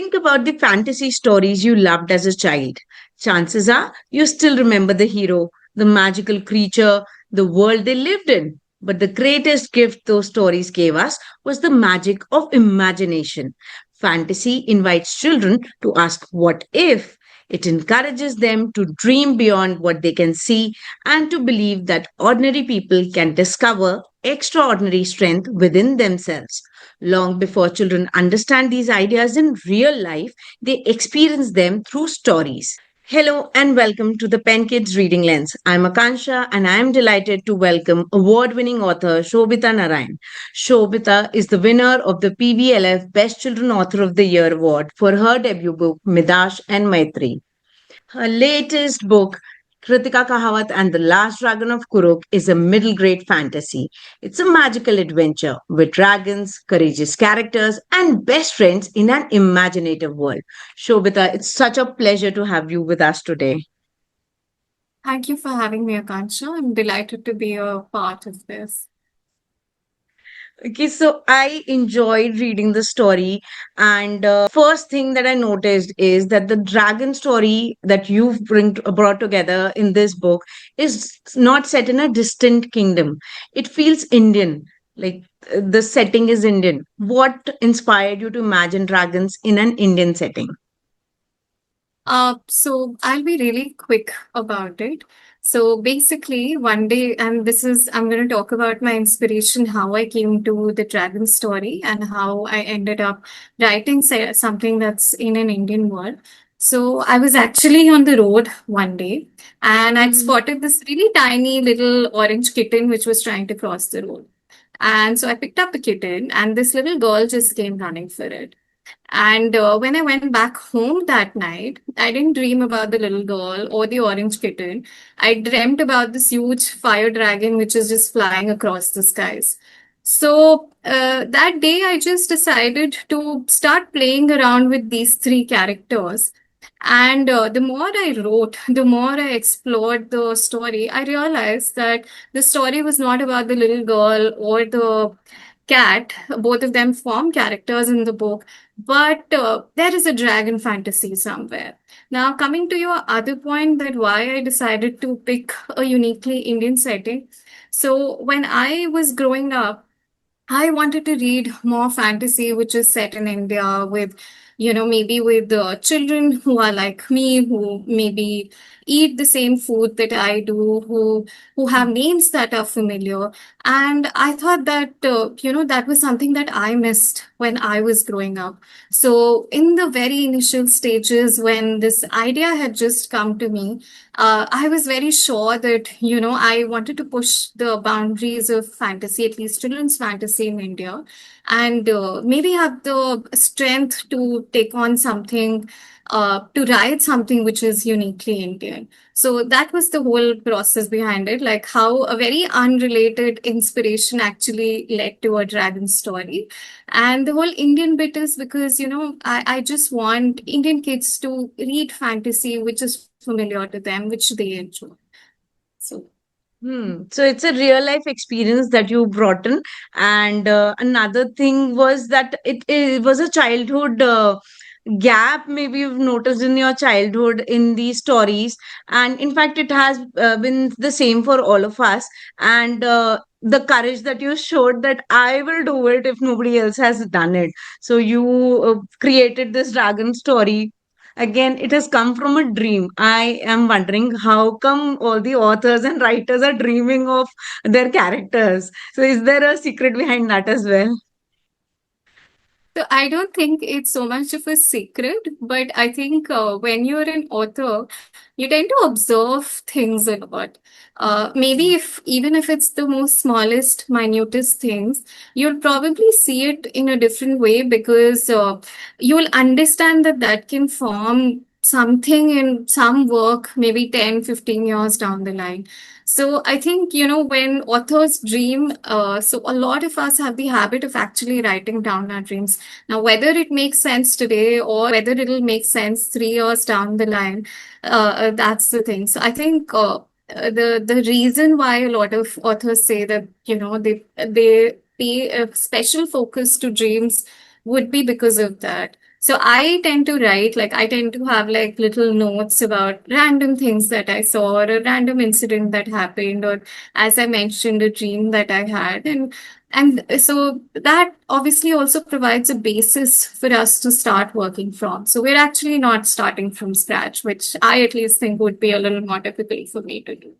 think about the fantasy stories you loved as a child, chances are you still remember the hero, the magical creature, the world they lived in. But the greatest gift those stories gave us was the magic of imagination. Fantasy invites children to ask what if. It encourages them to dream beyond what they can see and to believe that ordinary people can discover extraordinary strength within themselves. Long before children understand these ideas in real life, they experience them through stories. Hello and welcome to the Pen Kids Reading Lens. I'm Akansha and I am delighted to welcome award winning author Shobita Narayan. Shobita is the winner of the PVLF Best Children Author of the Year award for her debut book Midash and Maitri. Her latest book, Kritika Kahawat and the Last Dragon of Kuruk, is a middle grade fantasy. It's a magical adventure with dragons, courageous characters, and best friends in an imaginative world. Shobita, it's such a pleasure to have you with us today. Thank you for having me, Akansha. I'm delighted to be a part of this. Okay, so I enjoyed reading the story, and first thing that I noticed is that the dragon story that brought together in this book is not set in a distant kingdom. It feels Indian, like the setting is Indian. What inspired you to imagine dragons in an Indian setting? So I'll be really quick about it. So basically, one day, and I'm going to talk about my inspiration, how I came to the dragon story, and how I ended up writing something that's in an Indian world. So I was actually on the road one day, and I'd Mhm. spotted this really tiny little orange kitten which was trying to cross the road. And so I picked up the kitten, and this little girl just came running for it. And when I went back home that night, I didn't dream about the little girl or the orange kitten. I dreamt about this huge fire dragon which is just flying across the skies. So that day, I just decided to start playing around with these three characters. And the more I wrote, the more I explored the story, I realized that the story was not about the little girl or the cat. Both of them form characters in the book, but there is a dragon fantasy somewhere. Now, coming to your other point, that why I decided to pick a uniquely Indian setting. So, when I was growing up, I wanted to read more fantasy, which is set in India with, maybe with the children who are like me, who maybe eat the same food that I do, who have names that are familiar. And I thought that, that was something that I missed when I was growing up. So in the very initial stages, when this idea had just come to me, I was very sure that, I wanted to push the boundaries of fantasy, at least children's fantasy in India, and maybe have the strength to take on something, to write something which is uniquely Indian. So that was the whole process behind it, like how a very unrelated inspiration actually led to a dragon story. And the whole Indian bit is because, I just want Indian kids to read fantasy, which is familiar to them, which they enjoy. So, So it's a real life experience that you brought in. And another thing was that it was a childhood gap, maybe you've noticed in your childhood in these stories. And in fact, it has been the same for all of us. And the courage that you showed that I will do it if nobody else has done it. So you created this dragon story. Again, it has come from a dream. I am wondering how come all the authors and writers are dreaming of their characters. So, is there a secret behind that as well? So I don't think it's so much of a secret, but I think when you're an author, you tend to observe things a lot. Maybe if even if it's the most smallest, minutest things, you'll probably see it in a different way because you'll understand that that can form something in some work maybe 10, 15 years down the line. So I think, when authors dream, so a lot of us have the habit of actually writing down our dreams. Now, whether it makes sense today or whether it'll make sense 3 years down the line, that's the thing. So I think the reason why a lot of authors say that they pay a special focus to dreams would be because of that. So I tend to write, like I tend to have like little notes about random things that I saw or a random incident that happened, or as I mentioned, a dream that I had. And so that obviously also provides a basis for us to start working from. So we're actually not starting from scratch, which I at least think would be a little more difficult for me to do.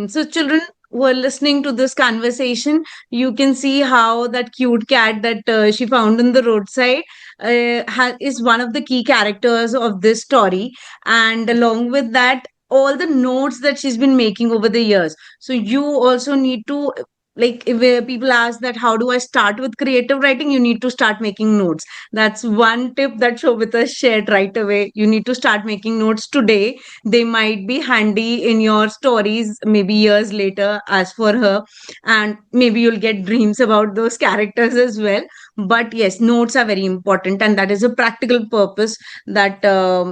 So, children who are listening to this conversation, you can see how that cute cat that she found on the roadside is one of the key characters of this story. And along with that, all the notes that she's been making over the years. So, you also need to, like, if people ask that, how do I start with creative writing? You need to start making notes. That's one tip that Shobita shared right away. You need to start making notes today. They might be handy in your stories maybe years later, as for her, and maybe you'll get dreams about those characters as well. But yes, notes are very important, and that is a practical purpose, that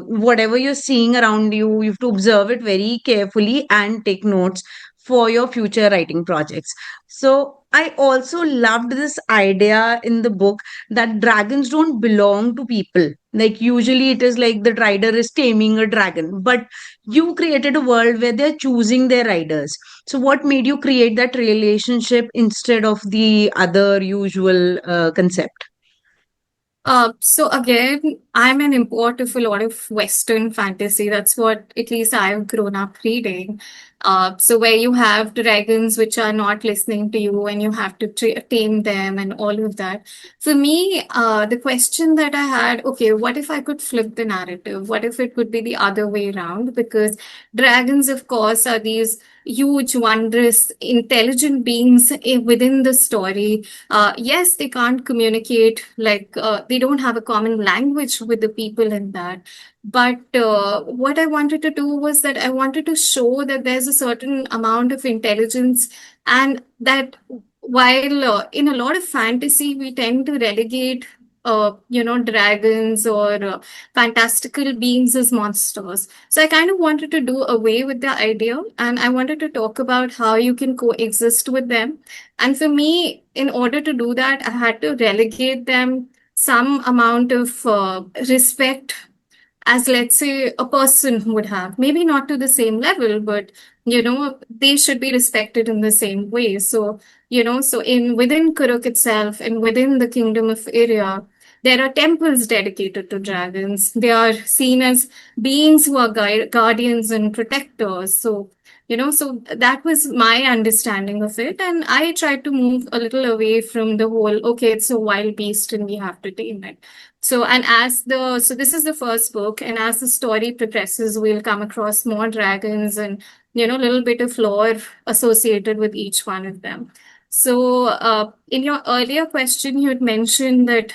whatever you're seeing around you, you have to observe it very carefully and take notes for your future writing projects. So I also loved this idea in the book that dragons don't belong to people. Like, usually it is like the rider is taming a dragon, but you created a world where they're choosing their riders. So what made you create that relationship instead of the other usual concept? So again, I'm an import of a lot of Western fantasy. That's what at least I've grown up reading. So where you have dragons which are not listening to you and you have to tame them and all of that. For me, the question that I had, okay, what if I could flip the narrative? What if it could be the other way around? Because dragons, of course, are these huge, wondrous, intelligent beings within the story. Yes, they can't communicate, like they don't have a common language with the people in that. But what I wanted to do was that I wanted to show that there's a certain amount of intelligence, and that while in a lot of fantasy, we tend to relegate dragons or fantastical beings as monsters. So I kind of wanted to do away with the idea, and I wanted to talk about how you can coexist with them. And for me, in order to do that, I had to relegate them some amount of respect, as let's say a person would have. Maybe not to the same level, but they should be respected in the same way. So, so in within Kuruk itself and within the kingdom of Iria, there are temples dedicated to dragons. They are seen as beings who are guardians and protectors. So, so that was my understanding of it. And I tried to move a little away from the whole, okay, it's a wild beast and we have to tame it. So, and so this is the first book, and as the story progresses, we'll come across more dragons and, a little bit of lore associated with each one of them. So, in your earlier question, you had mentioned that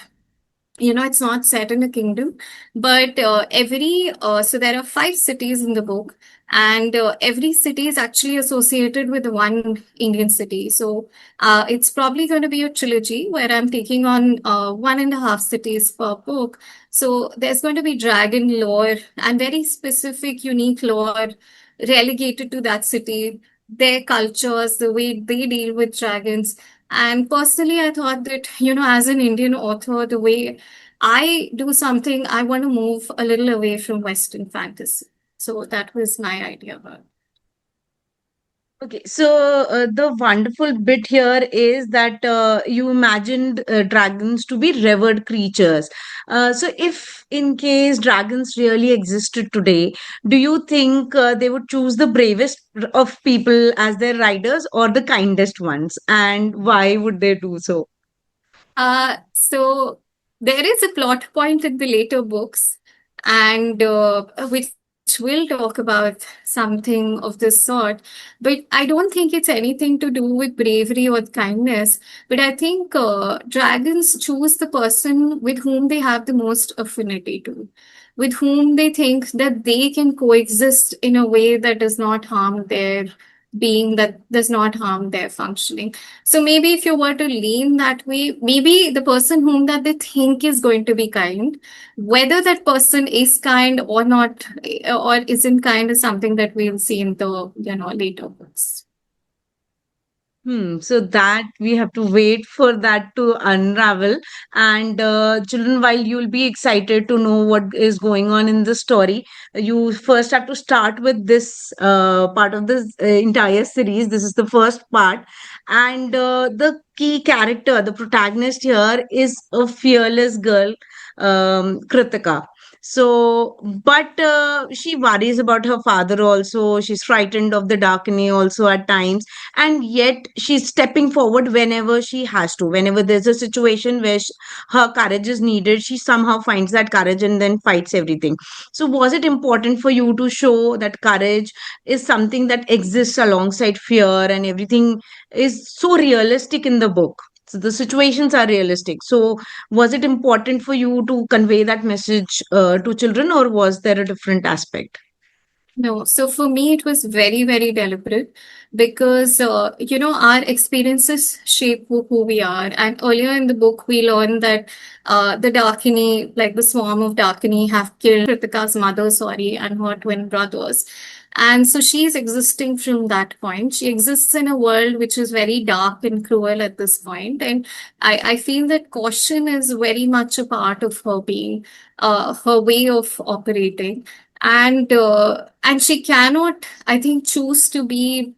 it's not set in a kingdom, but so there are 5 cities in the book, and every city is actually associated with one Indian city. So it's probably going to be a trilogy where I'm taking on 1.5 cities per book. So there's going to be dragon lore and very specific, unique lore relegated to that city, their cultures, the way they deal with dragons. And personally, I thought that, as an Indian author, the way I do something, I want to move a little away from Western fantasy. So that was my idea about it. Okay, so the wonderful bit here is that you imagined dragons to be revered creatures. So, if in case dragons really existed today, do you think they would choose the bravest of people as their riders or the kindest ones? And why would they do so? So there is a plot point in the later books, and which will talk about something of this sort. But I don't think it's anything to do with bravery or kindness. But I think dragons choose the person with whom they have the most affinity to, with whom they think that they can coexist in a way that does not harm their being, that does not harm their functioning. So maybe if you were to lean that way, maybe the person whom that they think is going to be kind, whether that person is kind or not, or isn't kind, is something that we'll see in the later books. So that we have to wait for that to unravel. And children, while you'll be excited to know what is going on in the story, you first have to start with this part of this entire series. This is the first part. And the key character, the protagonist here, is a fearless girl, Kritika. So, but she worries about her father also. She's frightened of the Darkini also at times, and yet she's stepping forward whenever she has to. Whenever there's a situation where her courage is needed, she somehow finds that courage and then fights everything. So was it important for you to show that courage is something that exists alongside fear, and everything is so realistic in the book? So the situations are realistic. So was it important for you to convey that message to children, or was there a different aspect? No, so for me, it was very, very deliberate because, our experiences shape who we are. And earlier in the book, we learned that the Dakini, like the swarm of Dakini, have killed Kritika's mother, sorry, and her twin brothers. And so she's existing from that point. She exists in a world which is very dark and cruel at this point. And I feel that caution is very much a part of her being, her way of operating, and she cannot, I think, choose to be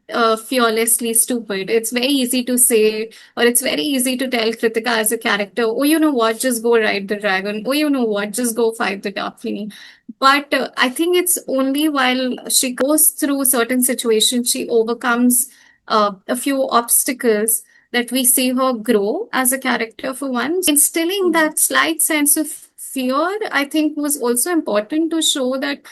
fearlessly stupid. It's very easy to say, or it's very easy to tell Kritika as a character, oh, you know what, just go ride the dragon, oh, you know what, just go fight the Darkling. But I think it's only while she goes through certain situations, she overcomes a few obstacles, that we see her grow as a character for once. Instilling that slight sense of fear, I think, was also important to show that,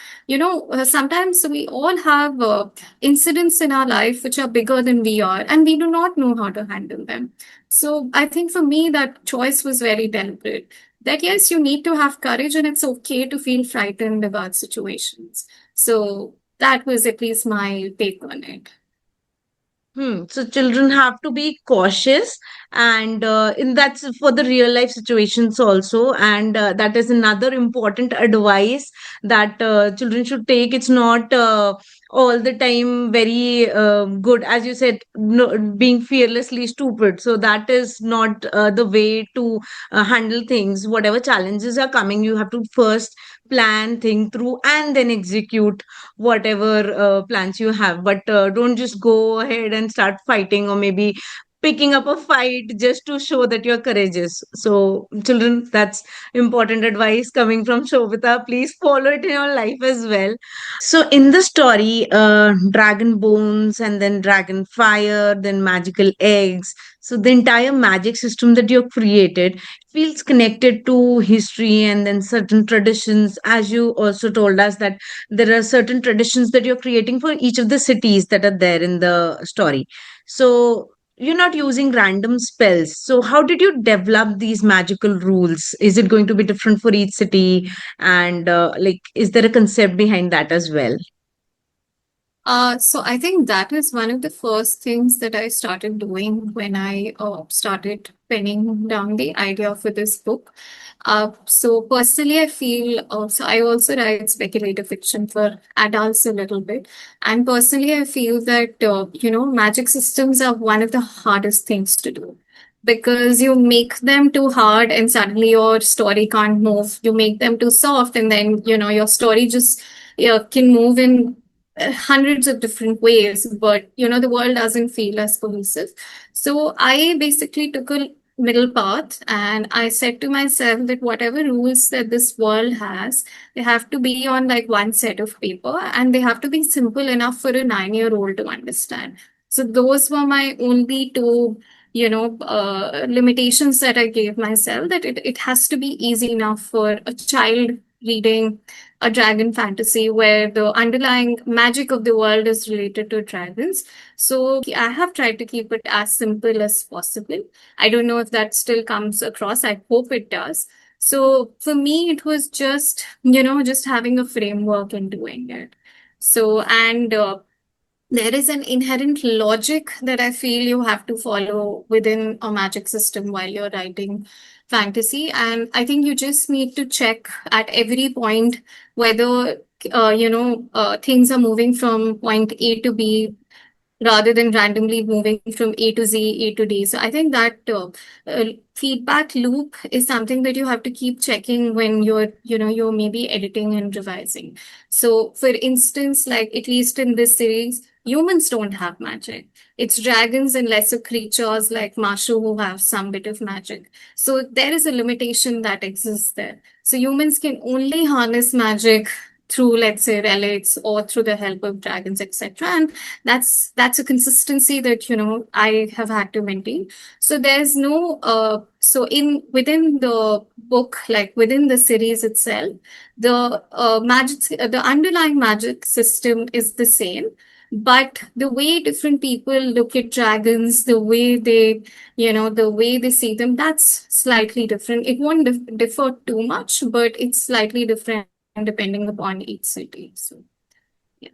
sometimes we all have incidents in our life which are bigger than we are, and we do not know how to handle them. So I think for me, that choice was very deliberate. That yes, you need to have courage, and it's okay to feel frightened about situations. So that was at least my take on it. So children have to be cautious, and in that's for the real life situations also, and that is another important advice that children should take. It's not all the time very good, as you said, no, being fearlessly stupid. So that is not the way to handle things. Whatever challenges are coming, you have to first plan, think through, and then execute whatever plans you have. But don't just go ahead and start fighting, or maybe picking up a fight just to show that you're courageous. So children, that's important advice coming from Shobita. Please follow it in your life as well. So in the story, dragon bones, and then dragon fire, then magical eggs. So the entire magic system that you've created feels connected to history and then certain traditions. As you also told us that there are certain traditions that you're creating for each of the cities that are there in the story. So you're not using random spells. So how did you develop these magical rules? Is it going to be different for each city? And like, is there a concept behind that as well? So I think that is one of the first things that I started doing when I started penning down the idea for this book. So personally, I feel so I also write speculative fiction for adults a little bit, and personally, I feel that magic systems are one of the hardest things to do. Because you make them too hard and suddenly your story can't move. You make them too soft and then, your story just can move in hundreds of different ways, but the world doesn't feel as cohesive. So I basically took a middle path, and I said to myself that whatever rules that this world has, they have to be on like one set of paper, and they have to be simple enough for a 9-year-old to understand. So those were my only two limitations that I gave myself, that it has to be easy enough for a child reading a dragon fantasy where the underlying magic of the world is related to dragons. So I have tried to keep it as simple as possible. I don't know if that still comes across. I hope it does. So for me, it was just having a framework and doing it. So, and there is an inherent logic that I feel you have to follow within a magic system while you're writing fantasy. And I think you just need to check at every point whether, things are moving from point A to B rather than randomly moving from A to Z, A to D. So I think that feedback loop is something that you have to keep checking when you're maybe editing and revising. So for instance, like at least in this series, humans don't have magic. It's dragons and lesser creatures like Mashu who have some bit of magic. So there is a limitation that exists there. So humans can only harness magic through, let's say, relics or through the help of dragons, etc. And that's a consistency that I have had to maintain. So there's no so in within the book, like within the series itself, the the underlying magic system is the same, but the way different people look at dragons, the way they see them, that's slightly different. It won't differ too much, but it's slightly different depending upon each city. So yeah.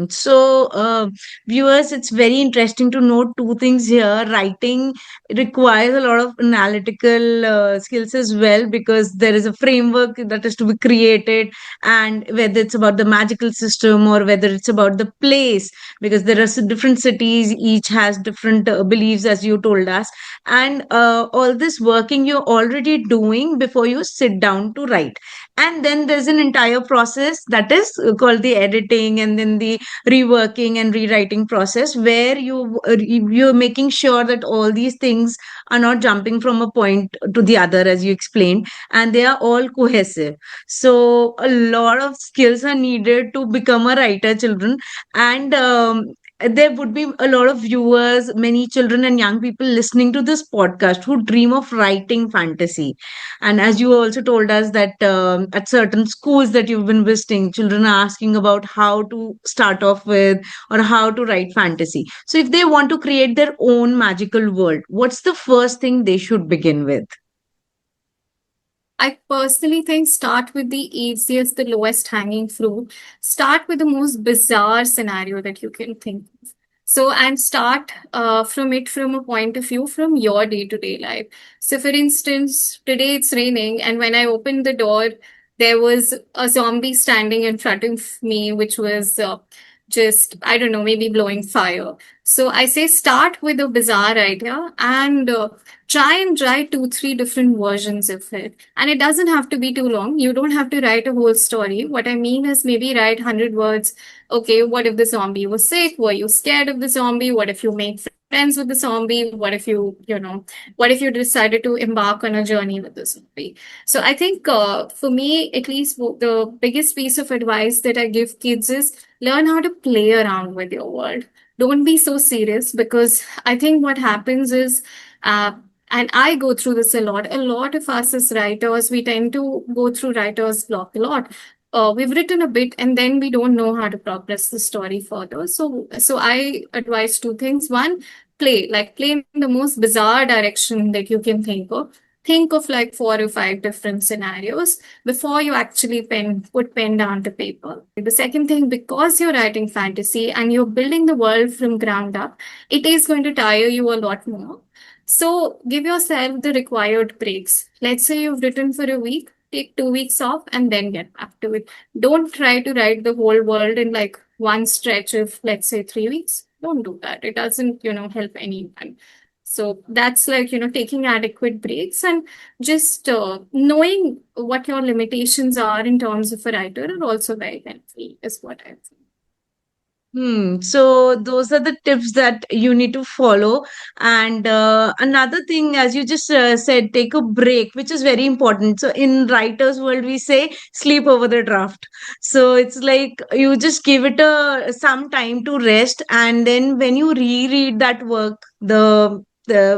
So, viewers, it's very interesting to note two things here. Writing requires a lot of analytical skills as well, because there is a framework that is to be created, and whether it's about the magical system or whether it's about the place, because there are different cities, each has different beliefs, as you told us, and all this working you're already doing before you sit down to write. And then there's an entire process that is called the editing, and then the reworking and rewriting process, where you're making sure that all these things are not jumping from a point to the other, as you explained, and they are all cohesive. So a lot of skills are needed to become a writer, children. And there would be a lot of viewers, many children and young people listening to this podcast, who dream of writing fantasy. And as you also told us that at certain schools that you've been visiting, children are asking about how to start off with or how to write fantasy. So if they want to create their own magical world, what's the first thing they should begin with? I personally think start with the easiest, the lowest hanging fruit. Start with the most bizarre scenario that you can think of. So, and start from it from a point of view from your day to day life. So, for instance, today it's raining, and when I opened the door, there was a zombie standing in front of me, which was just, I don't know, maybe blowing fire. So, I say start with a bizarre idea and try and write two, three different versions of it. And it doesn't have to be too long. You don't have to write a whole story. What I mean is maybe write 100 words. Okay, what if the zombie was sick? Were you scared of the zombie? What if you made friends with the zombie? What if what if you decided to embark on a journey with the zombie? So I think for me, at least the biggest piece of advice that I give kids is learn how to play around with your world. Don't be so serious, because I think what happens is, uh, and I go through this a lot. A lot of us as writers, we tend to go through writer's block a lot. We've written a bit and then we don't know how to progress the story further. So I advise two things. One, play in the most bizarre direction that you can think of. Think of like 4 or 5 different scenarios before you actually put pen down to paper. The second thing, because you're writing fantasy and you're building the world from ground up, it is going to tire you a lot more. So give yourself the required breaks. Let's say you've written for a week, take 2 weeks off and then get back to it. Don't try to write the whole world in like one stretch of, let's say, 3 weeks. Don't do that. It doesn't, help anyone. So that's like, taking adequate breaks and just knowing what your limitations are in terms of a writer are also very helpful, is what I think. So those are the tips that you need to follow. And another thing, as you just said, take a break, which is very important. So in writers' world, we say sleep over the draft. So it's like you just give it some time to rest, and then when you reread that work, the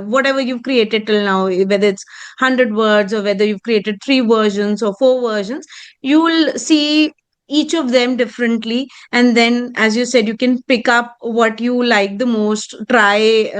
whatever you've created till now, whether it's 100 words or whether you've created 3 versions or 4 versions, you will see each of them differently. And then, as you said, you can pick up what you like the most, try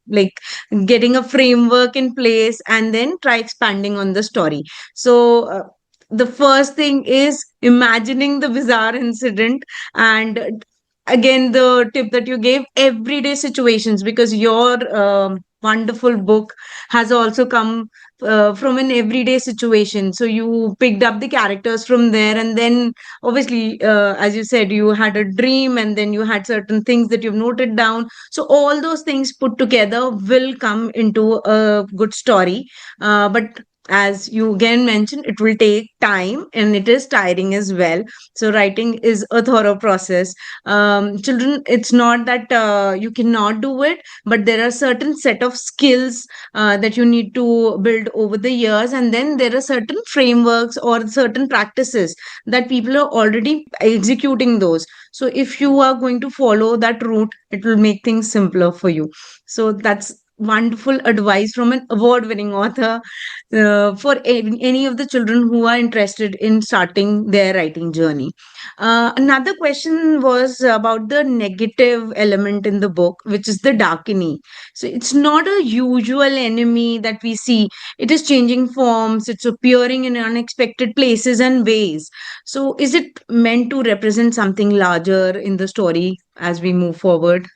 like getting a framework in place, and then try expanding on the story. So the first thing is imagining the bizarre incident. And again, the tip that you gave, everyday situations, because your wonderful book has also come from an everyday situation. So you picked up the characters from there, and then obviously, as you said, you had a dream, and then you had certain things that you've noted down. So all those things put together will come into a good story. But as you again mentioned, it will take time and it is tiring as well. So writing is a thorough process. Children, it's not that you cannot do it, but there are certain set of skills that you need to build over the years, and then there are certain frameworks or certain practices that people are already executing those. So if you are going to follow that route, it will make things simpler for you. So that's wonderful advice from an award winning author for any of the children who are interested in starting their writing journey. Another question was about the negative element in the book, which is the Darkini. So it's not a usual enemy that we see. It is changing forms, it's appearing in unexpected places and ways. So is it meant to represent something larger in the story as we move forward?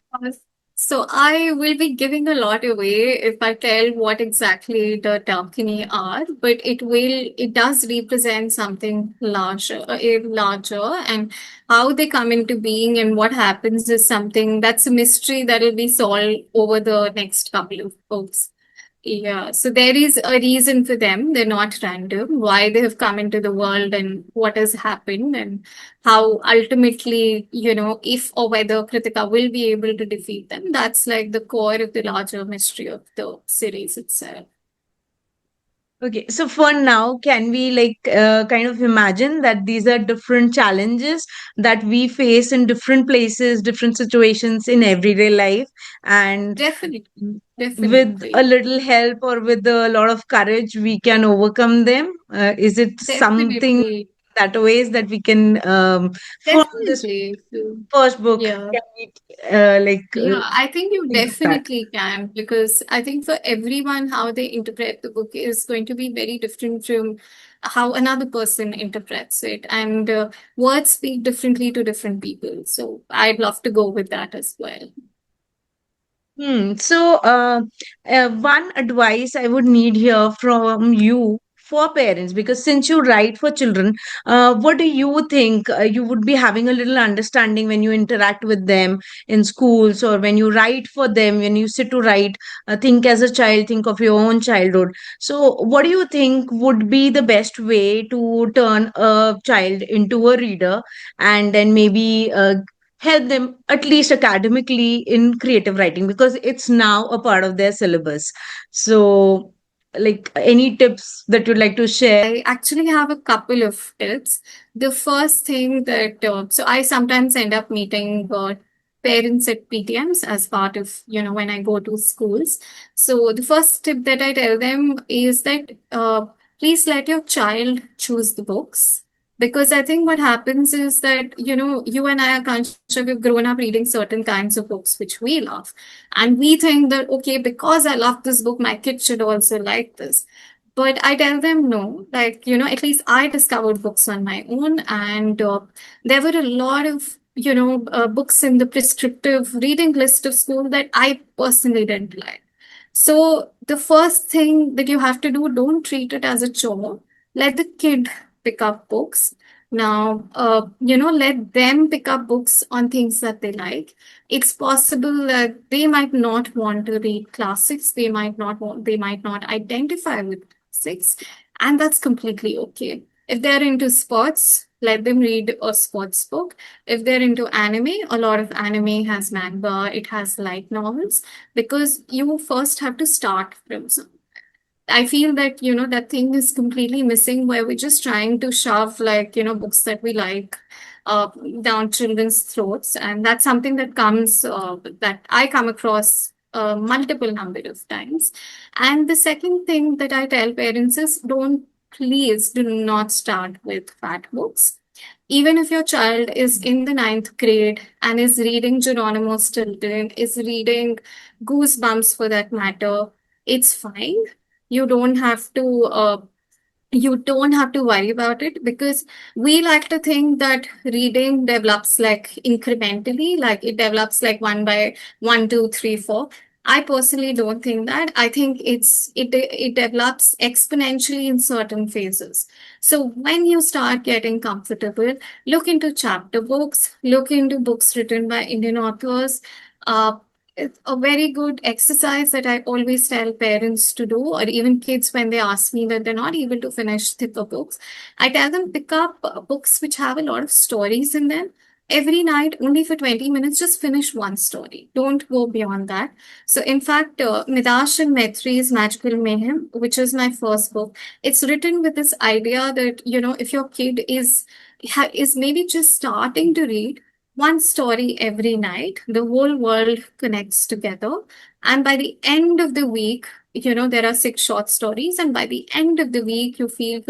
So I will be giving a lot away if I tell what exactly the Dalkini are, but it does represent something larger, and how they come into being and what happens is something that's a mystery that will be solved over the next couple of books. Yeah, so there is a reason for them. They're not random. Why they have come into the world and what has happened, and how ultimately, if or whether Kritika will be able to defeat them. That's like the core of the larger mystery of the series itself. Okay, so for now, can we kind of imagine that these are different challenges that we face in different places, different situations in everyday life, and Definitely, with a definitely, little help or with a lot of courage, we can overcome them? Is it something definitely, that ways that we can, from this definitely. So, first book, yeah. can we Yeah, I think you think of that? definitely can, because I think for everyone, how they interpret the book is going to be very different from how another person interprets it. And words speak differently to different people. So I'd love to go with that as well. So, one advice I would need here from you for parents, because since you write for children, what do you think you would be having a little understanding when you interact with them in schools, or when you write for them, when you sit to write, think as a child, think of your own childhood. So, what do you think would be the best way to turn a child into a reader, and then maybe help them at least academically in creative writing, because it's now a part of their syllabus? So, like, any tips that you'd like to share? I actually have a couple of tips. The first thing that, so I sometimes end up meeting parents at PTMs as part of, when I go to schools. So the first tip that I tell them is that please let your child choose the books. Because I think what happens is that, you and I are Kansha, we've grown up reading certain kinds of books which we love. And we think that, okay, because I love this book, my kid should also like this. But I tell them no, like, at least I discovered books on my own, and there were a lot of, books in the prescriptive reading list of school that I personally didn't like. So the first thing that you have to do, don't treat it as a chore. Let the kid pick up books. Now, let them pick up books on things that they like. It's possible that they might not want to read classics. They might not identify with classics, and that's completely okay. If they're into sports, let them read a sports book. If they're into anime, a lot of anime has manga, it has light novels, because you first have to start from some. I feel that, that thing is completely missing, where we're just trying to shove, like, books that we like uh, down children's throats. And that's something that I come across multiple number of times. And the second thing that I tell parents is, please do not start with fat books. Even if your child is in the ninth grade and is reading Geronimo Stilton, is reading Goosebumps for that matter, it's fine. You don't have to worry about it, because we like to think that reading develops like incrementally, like it develops like one by one, two, three, four. I personally don't think that. I think it develops exponentially in certain phases. So when you start getting comfortable, look into chapter books, look into books written by Indian authors. Uh, it's a very good exercise that I always tell parents to do, or even kids when they ask me that they're not able to finish thicker books. I tell them pick up books which have a lot of stories in them. Every night, only for 20 minutes, just finish one story. Don't go beyond that. So, in fact, Midash and Maitri's Magical Mayhem, which is my first book, it's written with this idea that, if your kid is maybe just starting to read one story every night, the whole world connects together. And by the end of the week, there are six short stories, and by the end of the week, you feel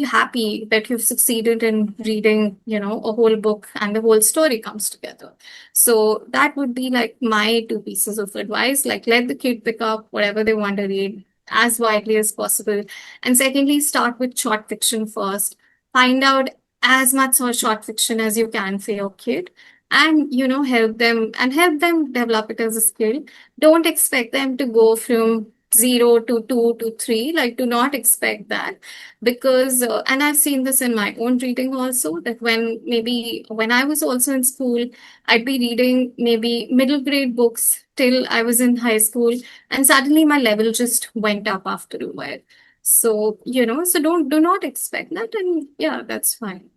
happy that you've succeeded in reading, a whole book and the whole story comes together. So that would be like my two pieces of advice. Like, let the kid pick up whatever they want to read as widely as possible. And secondly, start with short fiction first. Find out as much short fiction as you can for your kid, and help them develop it as a skill. Don't expect them to go from 0 to 2 to 3. Like, do not expect that, because and I've seen this in my own reading also, that when I was also in school, I'd be reading maybe middle grade books till I was in high school, and suddenly my level just went up after a while. So, so do not expect that, and yeah, that's fine.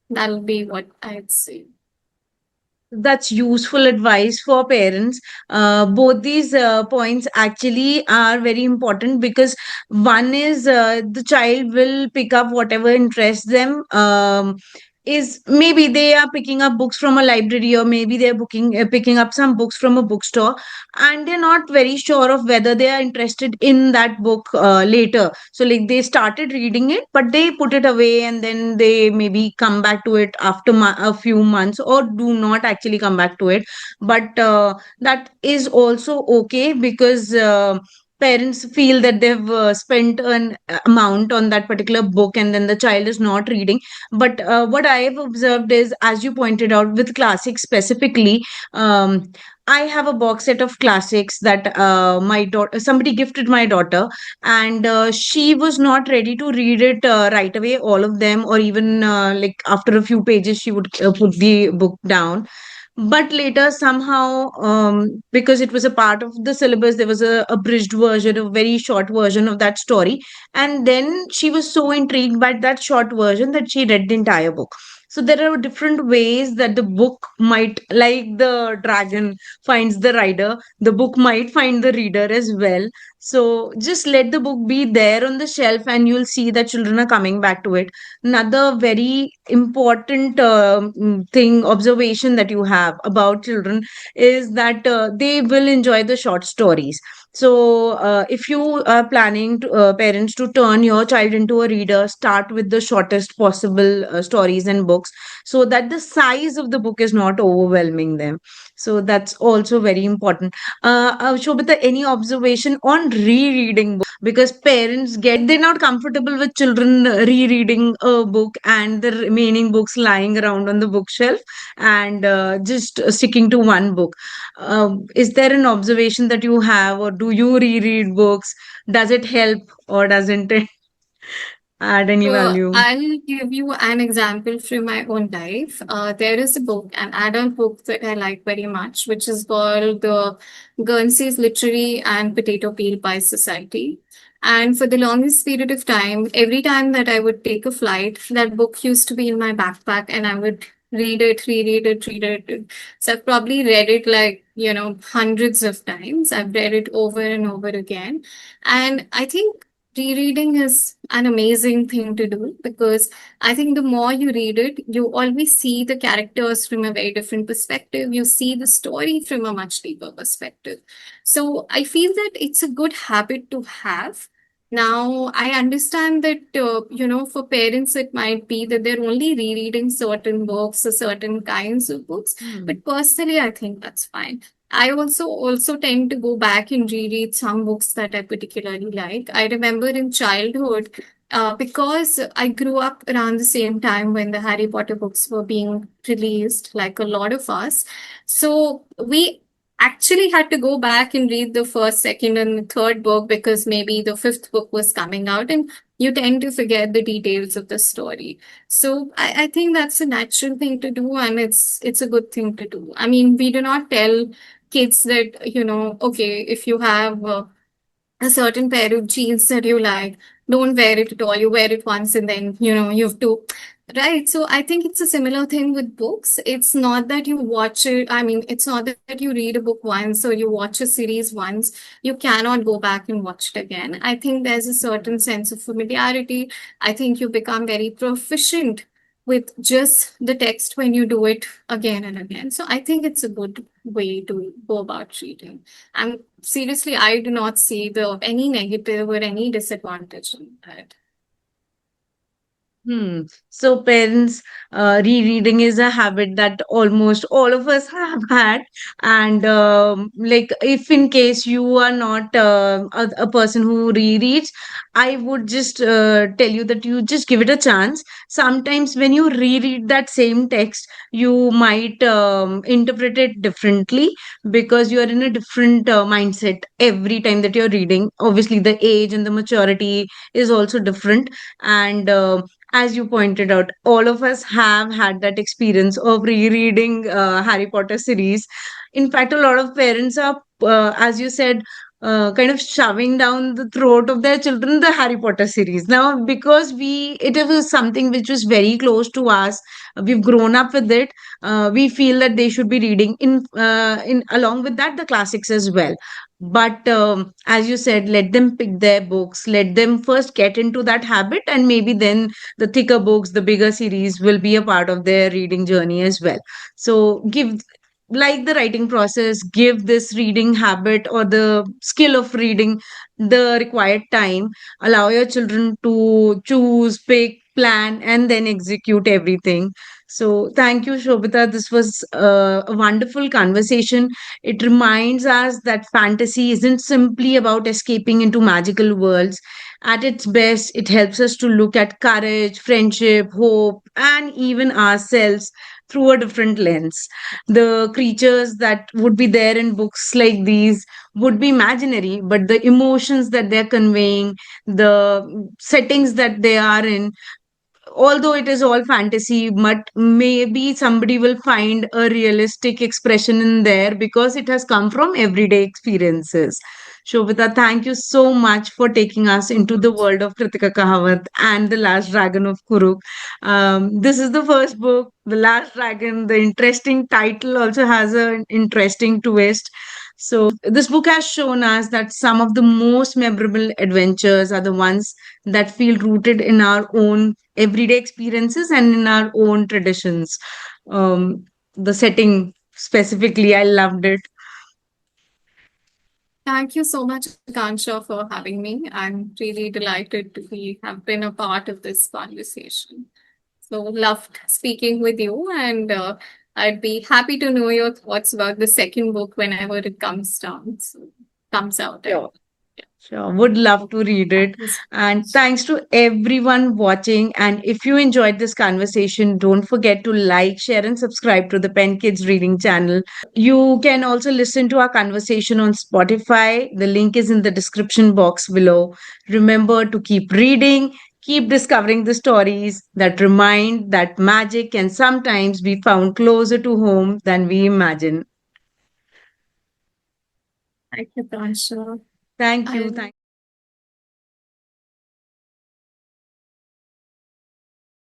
That'll be what I'd say. That's useful advice for parents. Both these points actually are very important, because one is the child will pick up whatever interests them. Is maybe they are picking up books from a library, or maybe they're picking up some books from a bookstore, and they're not very sure of whether they are interested in that book later. So like they started reading it, but they put it away, and then they maybe come back to it after a few months, or do not actually come back to it. But that is also okay, because parents feel that they've spent an amount on that particular book, and then the child is not reading. But what I have observed is, as you pointed out, with classics specifically, um, I have a box set of classics that my daughter, somebody gifted my daughter, and she was not ready to read it right away, all of them, or even like after a few pages, she would put the book down. But later, somehow, because it was a part of the syllabus, there was a abridged version, a very short version of that story. And then she was so intrigued by that short version that she read the entire book. So there are different ways that the book might, like the dragon finds the rider, the book might find the reader as well. So just let the book be there on the shelf, and you'll see that children are coming back to it. Another very important observation that you have about children is that they will enjoy the short stories. So if you are planning to, parents, to turn your child into a reader, start with the shortest possible stories and books, so that the size of the book is not overwhelming them. So that's also very important. Shobita, any observation on rereading books? Because parents they're not comfortable with children rereading a book and the remaining books lying around on the bookshelf, and just sticking to one book. Is there an observation that you have, or do you reread books? Does it help, or doesn't it add any value? I'll give you an example from my own life. There is a book, an adult book that I like very much, which is called the Guernsey's Literary and Potato Peel Pie Society. And for the longest period of time, every time that I would take a flight, that book used to be in my backpack, and I would read it, reread it, read it. So I've probably read it like, hundreds of times. I've read it over and over again. And I think rereading is an amazing thing to do, because I think the more you read it, you always see the characters from a very different perspective. You see the story from a much deeper perspective. So I feel that it's a good habit to have. Now, I understand that, for parents, it might be that they're only rereading certain books or certain kinds of books. But personally, I think that's fine. I also tend to go back and reread some books that I particularly like. I remember in childhood, because I grew up around the same time when the Harry Potter books were being released, like a lot of us. So we actually had to go back and read the first, second, and the third book because maybe the fifth book was coming out, and you tend to forget the details of the story. So I think that's a natural thing to do, and it's a good thing to do. I mean, we do not tell kids that, okay, if you have a certain pair of jeans that you like, don't wear it at all. You wear it once and then, you have to. Right. So I think it's a similar thing with books. It's not that you watch it. I mean, it's not that you read a book once or you watch a series once. You cannot go back and watch it again. I think there's a certain sense of familiarity. I think you become very proficient with just the text when you do it again and again. So I think it's a good way to go about reading. And seriously, I do not see any negative or any disadvantage in that. So parents, rereading is a habit that almost all of us have had. And like, if in case you are not a person who rereads, I would just tell you that you just give it a chance. Sometimes when you reread that same text, you might interpret it differently because you are in a different mindset every time that you're reading. Obviously, the age and the maturity is also different. And as you pointed out, all of us have had that experience of rereading Harry Potter series. In fact, a lot of parents are, as you said, kind of shoving down the throat of their children the Harry Potter series. Now, because it was something which was very close to us, we've grown up with it. We feel that they should be reading in along with that the classics as well. But as you said, let them pick their books. Let them first get into that habit, and maybe then the thicker books, the bigger series will be a part of their reading journey as well. So give, like the writing process, give this reading habit or the skill of reading the required time. Allow your children to choose, pick, plan, and then execute everything. So thank you, Shobita. This was a wonderful conversation. It reminds us that fantasy isn't simply about escaping into magical worlds. At its best, it helps us to look at courage, friendship, hope, and even ourselves through a different lens. The creatures that would be there in books like these would be imaginary, but the emotions that they're conveying, the settings that they are in, although it is all fantasy, but maybe somebody will find a realistic expression in there because it has come from everyday experiences. Shobita, thank you so much for taking us into the world of Kritika Kahawat and The Last Dragon of Kuruk. This is the first book, The Last Dragon. The interesting title also has an interesting twist. So, this book has shown us that some of the most memorable adventures are the ones that feel rooted in our own everyday experiences and in our own traditions. The setting specifically, I loved it. Thank you so much, Akansha, for having me. I'm really delighted to have been a part of this conversation. So loved speaking with you, and I'd be happy to know your thoughts about the second book whenever it comes down, comes out. Sure. Sure, would love to read it. Thank you so And much. thanks to everyone watching. And if you enjoyed this conversation, don't forget to like, share, and subscribe to the Pen Kids Reading channel. You can also listen to our conversation on Spotify. The link is in the description box below. Remember to keep reading, keep discovering the stories that remind that magic can sometimes be found closer to home than we imagine. Thank you, Akansha. Thank you. I Thank